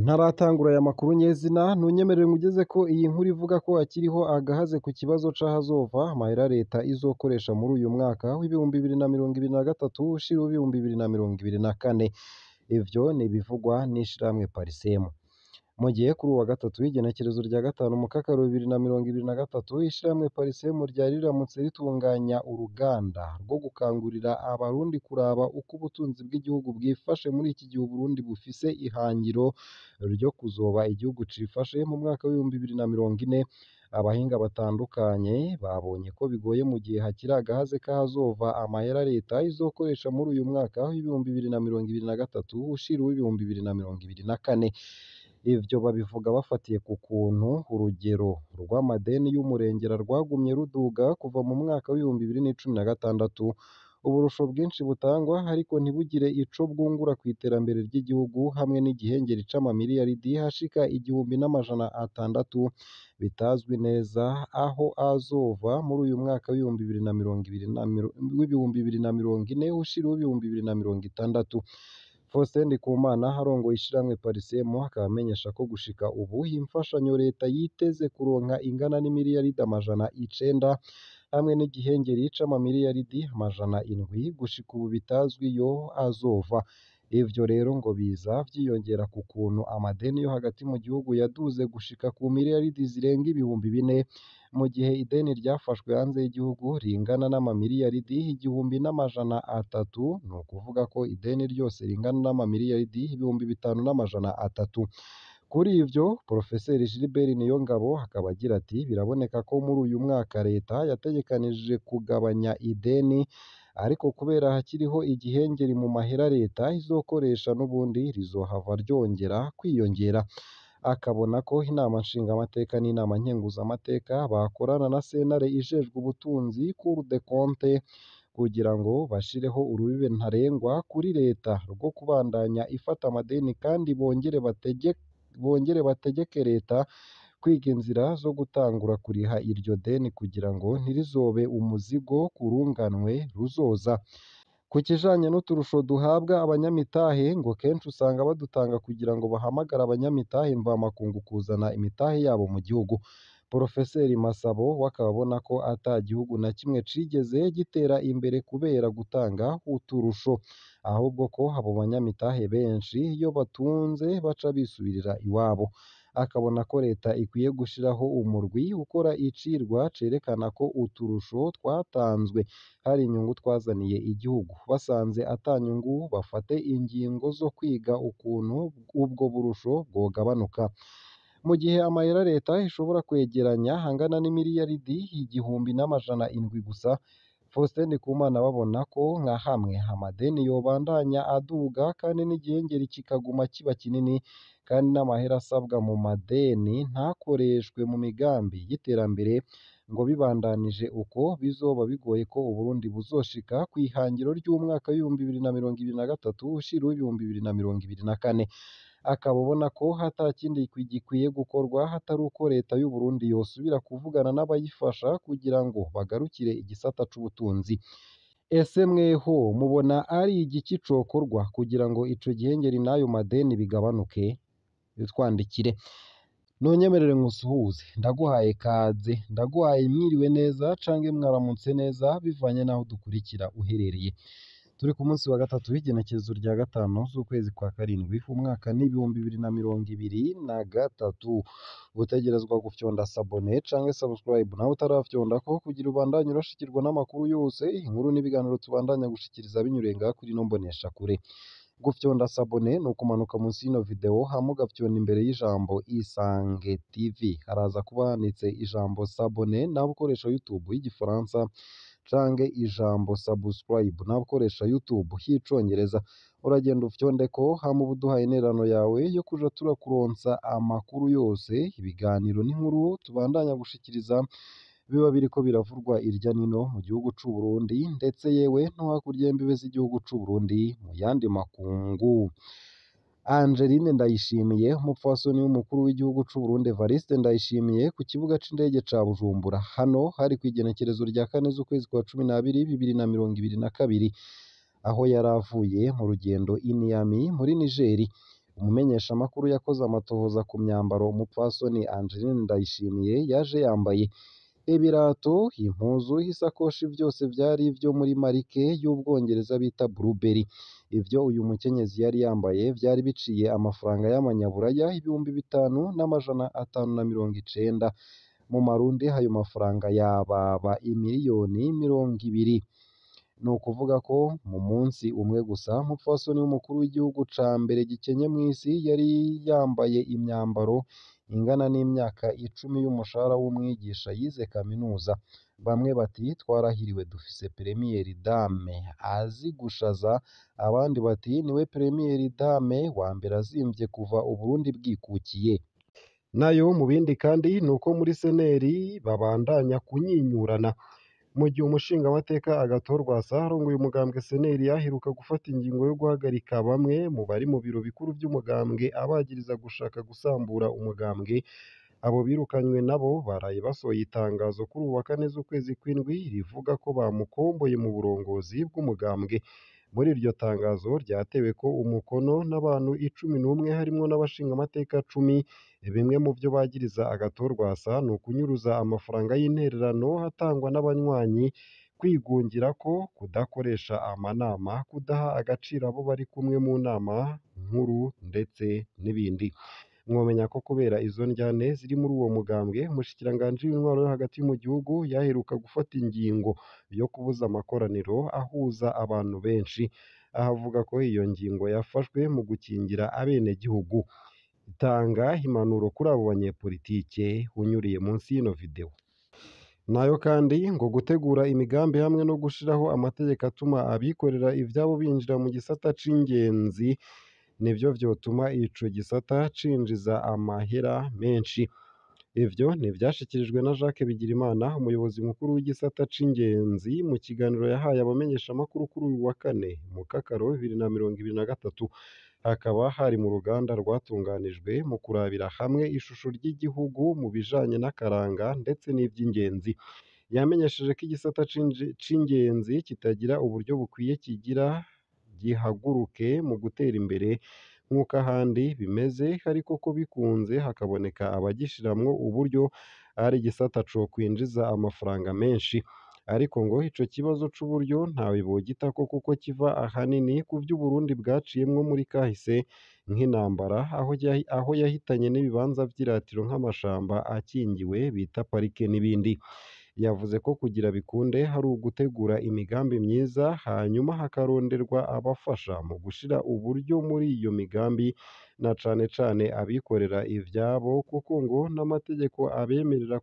Ntaratangura aya makuru nyezina ntunyemerere ngugeze ko iyi nkuru ivuga ko hakiriho agahaze ku kibazo c'ahazova amahera leta izokoresha muri uyu mwaka w'ibihumbi 2023 ushira w'ibihumbi 2024. Ivyo ni ibivugwa n'ishirahamwe Parisemu. Mu gihe kuri uwa gatatu w'igenekerezo rya gatanu Mukakaro 2023 ishirahamwe Parisemu ryari riramutse ritunganya uruganda rwo gukangurira abarundi kuraba uko ubutunzi bw'igihugu bwifashe muri iki gihe Uburundi bufise ihangiro ryo kuzoba igihugu cifashe mu mwaka w'ibihumbi 2040. Abahinga batandukanye babonye ko bigoye mu gihe hakiri agahaze kahazova amahera leta izokoresha muri uyu mwaka w'ibihumbi 2023 ushira w'ibihumbi 2024. Ivyo babivuga bafatiye ku kuntu urugero rw'amadeni y'umurengera rwagumye ruduga kuva mu mwaka w'ibihumbi 2016. Uburusho bwinshi butangwa ariko ntibugire ico bwungura ku iterambere ry'igihugu hamwe n'igihengeri c'amamiliyaridi hashika 1,600 bitazwi neza aho azova muri uyu mwaka w'ibihumbi 2040 ushira w'ibihumbi 2060. Faustin Ndikumana arongoye ishirahamwe Parisemu akaba amenyesha ko gushika ubu imfashanyo leta yiteze kuronka ingana n'imiliyaridi 900 hamwe n'igihengeri c'amamiliyaridi 700 gushika ubu bitazwi yo azova. Ivyo rero ngo biza vyiyongera ku kuntu amadeni yo hagati mu gihugu yaduze gushika ku miliyaridi zirenga 4,000 mu gihe ideni ryafashwe hanze y'igihugu ringana n'amamiliyaridi 1,300. Ni ukuvuga ko ideni ryose ringana n'amamiliyaridi 5,300. Kuri ivyo Profeseri Gilbert Niyongabo akaba agira ati biraboneka ko muri uyu mwaka leta yategekanije kugabanya ideni ariko kubera hakiriho igihengeri mu mahera leta izokoresha n'ubundi rizohava ryongera kwiyongera. Akabona ko inama nshingamateka n'inama nkenguzamateka bakorana na sentare ijejwe ubutunzi Cour des comptes kugira ngo bashireho urubibe ntarengwa kuri leta rwo kubandanya ifata amadeni kandi bongere bategeke leta kwiga inzira zo gutangura kuriha iryo deni kugira ngo ntirizobe umuzigo ku runganwe ruzoza. Ku kijanye n'uturusho duhabwa abanyamitahe ngo kenshi usanga badutanga kugira ngo bahamagare abanyamitahe mvamakungu kuzana imitahe yabo mu gihugu. Porofeseri Masabo wakaba abona ko ata gihugu na kimwe cigeze gitera imbere kubera gutanga uturusho, ahubwo ko abo banyamitahe benshi iyo batunze baca bisubirira iwabo. Akabona ko leta ikwiye gushiraho umurwi ukora icirwa cerekana ko uturusho twatanzwe hari inyungu twazaniye igihugu, basanze ata nyungu bafate ingingo zo kwiga ukuntu ubwo burusho bwogabanuka. Mu gihe amahera leta ishobora kwegeranya angana n'imiliyaridi 1,700 gusa, Faustin Ndikumana babona ko nka hamwe amadeni yobandanya aduga kandi n'igihengeri kikaguma kiba kinini kandi n'amahera asabwa mu madeni ntakoreshwe mu migambi y'iterambere, ngo bibandanije uko bizoba bigoye ko Uburundi buzoshika kw'ihangiro ry'umwaka w'ibihumbi 2023 ushira w'ibihumbi 2024. Akaba abona ko hata kindi gikwiye gukorwa hatari uko leta y'u Burundi yosubira kuvugana n'abayifasha kugira ngo bagarukire igisata c'ubutunzi. Ese mweho mubona ari igiki cokorwa kugira ngo ico gihengeri n'ayo madeni bigabanuke? Twandikire. Ntunyemerere nkusuhuze, ndaguhaye kaze, ndaguhaye mwiriwe neza canke mwaramutse neza bivanye n'aho dukurikira uherereye. Turi ku munsi wa gatatu w'igenekerezo rya gatanu z'ukwezi kwa karindwi umwaka n'ibihumbi 2023. Gutegerezwa gufyonda sabone canke subscribe nawe utarafyondako kugira ubandanye urashikirwa n'amakuru yose, inkuru n'ibiganiro tubandanya gushikiriza binyuriye ngaha kuri ino mboneshakure. Gufyonda sabone ni ukumanuka munsi y'ino video hama ugafyonda imbere y'ijambo Isange TV, haraza kuba handitse ijambo sabone nawe ukoresha YouTube y'igifaransa canke ijambo subscribe nawe ukoresha YouTube y'icongereza. Uragenda ufyondeko hama uba uduhaye intererano yawe yo kuja turakuronsa amakuru yose, ibiganiro n'inkuru tubandanya gushikiriza biba biriko biravurwa irya nino mu gihugu c'u Burundi ndetse yewe no hakurya y'imbibe z'igihugu c'u Burundi mu yandi makungu. Angeline Ndayishimiye umupfasoni w'umukuru w'igihugu c'u Burundi Evariste Ndayishimiye ku kibuga c'indege ca Bujumbura hano hari kw'igenekerezo rya 4 z'ukwezi kwa 12 2022 aho yari avuye mu rugendo i Niamey muri Niger. umumenyeshamakuru yakoze amatohoza ku myambaro umupfasoni Angeline Ndayishimiye yaje yambaye. Ibirato, impuzu, isakoshi byose byari ibyo muri marike y'Ubwongereza bita Burberry. Ibyo uyu mukenyezi yari yambaye byari biciye amafaranga y'amanyaburaya 5,590 mu marundi. Ayo mafaranga yababa imiliyoni 20. Ni ukuvuga ko mu munsi umwe gusa umupfasoni w'umukuru w'igihugu ca mbere gikenye mu isi yari yambaye imyambaro ingana n'imyaka 10 y'umushahara w'umwigisha yize kaminuza. Bamwe bati twarahiriwe dufise Premier Dame azi gushaza, abandi bati niwe Premier Dame wa mbere azimvye kuva Uburundi bwikukiye. Nayo mu bindi kandi ni uko muri seneri babandanya kunyinyurana. Mu gihe umushingamateka Agathon Rwasa arongoye umugambwe seneri yaheruka gufata ingingo yo guhagarika bamwe mu bari mu biro bikuru by'umugambwe abagiriza gushaka gusambura umugambwe, abo birukanywe nabo baraye basohoye itangazo kuri ubu wa 4 z'ukwezi kw'indwi rivuga ko bamukomboye mu burongozi bw'umugambwe. Muri iryo tangazo ryatewe ko umukono n'abantu 11 harimwo n'abashingamateka 10. Bimwe mu byo bagiriza Agathon Rwasa ni ukunyuruza amafaranga y'intererano atangwa n'abanywanyi, kwigungira ko, kudakoresha amanama, kudaha agaciro abo bari kumwe mu nama nkuru ndetse n'ibindi. Mwomenya ko kubera izo njyane ziri muri uwo mugambwe, umushikiranganji w'intwaro yo hagati mu gihugu yaheruka gufata ingingo yo kubuza amakoraniro ahuza abantu benshi. Aho avuga ko iyo ngingo yafashwe mu gukingira abenegihugu. Itanga impanuro kuri abo banyepolitike unyuriye munsi y'ino video. Nayo kandi ngo gutegura imigambi hamwe no gushiraho amategeko atuma abikorera ivyabo binjira mu gisata c'ingenzi nivyo vyotuma ico gisata cinjiza amahera menshi. Ivyo ntivyashikirijwe na Jacques Bigirimana, umuyobozi mukuru w'igisata c'ingenzi, mu kiganiro yahaye abamenyeshamakuru kuri uyu wa 4 Mukakaro 2023. Hakaba hari mu ruganda rwatunganijwe mu kurabira hamwe ishusho ry'igihugu mu bijanye n'akaranga ndetse n'ivy'ingenzi. Yamenyesheje ko igisata c'ingenzi kitagira uburyo bukwiye kigira gihaguruke mu gutera imbere nk'uko ahandi bimeze, ariko ko bikunze hakaboneka abagishiramwo uburyo ari igisata co kwinjiza amafaranga menshi. Ariko ngo ico kibazo c'uburyo ntawe bogitako kuko kiva ahanini ku vy'Uburundi bwaciyemwo muri kahise nk'intambara, aho yahitanye n'ibibanza vy'iratiro nk'amashamba akingiwe bita parike n'ibindi. Yavuze ko kugira bikunde hari ugutegura imigambi myiza, hanyuma hakaronderwa abafasha mu gushira uburyo muri iyo migambi, na cane cane abikorera ivyabo, kuko ngo n'amategeko abemerera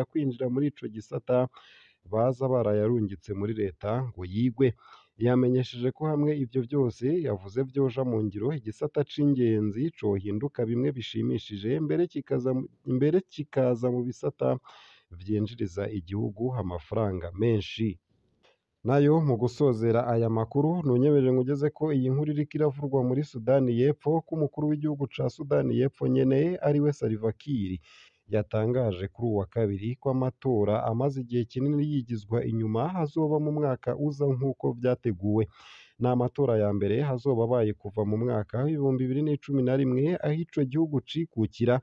kwinjira muri ico gisata baza barayarungitse muri leta ngo yigwe. Yamenyesheje ko hamwe ivyo vyose yavuze vyoja mu ngiro, igisata c'ingenzi cohinduka bimwe bishimishije, mbere kikaza mu bisata vyinjiriza igihugu amafaranga menshi. Nayo mu gusozera aya makuru nunyemerere ngugeze ko iyi nkuru iriko iravurwa muri Sudani y'Epfo, ko umukuru w'igihugu ca Sudani y'Epfo nyene ariwe Salva Kiir yatangaje kuri uwa 2 ko amatora amaze igihe kinini yigizwa inyuma hazoba mu mwaka uza nk'uko vyateguwe. Ni amatora ya mbere hazoba abaye kuva mu mwaka w'2011 aho ico gihugu cikukira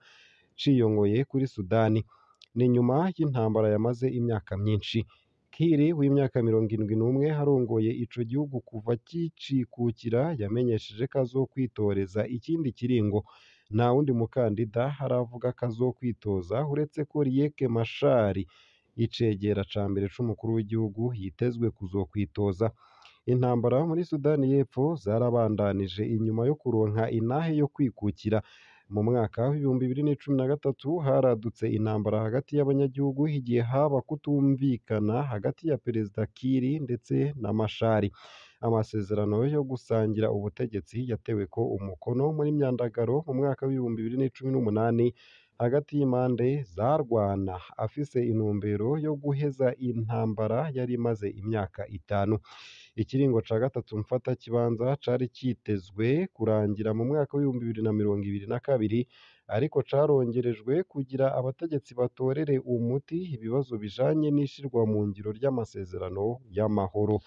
ciyongoye kuri Sudani. Ni nyuma y'intambara yamaze imyaka myinshi. Kiir w'imyaka 71 arongoye ico gihugu kuva kicikukira yamenyesheje ko azokwitoreza ikindi kiringo. Nta wundi mukandida haravuga ko azokwitoza uretse ko Riek Machar, icegera ca mbere c'umukuru w'igihugu, yitezwe kuzokwitoza. Intambara muri Sudani y'Epfo zarabandanije inyuma yo kuronka intahe yo kwikukira. Mu mwaka w'2013 haradutse intambara hagati y'abanyagihugu igihe haba kutumvikana hagati ya Perezida Kiir ndetse na Machar. Amasezerano yo gusangira ubutegetsi yatewe ko umukono muri Myandagaro mu mwaka w'2018 hagati y'impande zarwana, afise intumbero yo guheza intambara yari imaze imyaka 5. Ikiringo ca gatatu mfatakibanza cari kitezwe kurangira mu mwaka w'2022, ariko carongerejwe kugira abategetsi batorere umuti ibibazo bijanye n'ishirwa mu ngiro ry'amasezerano y'amahoro.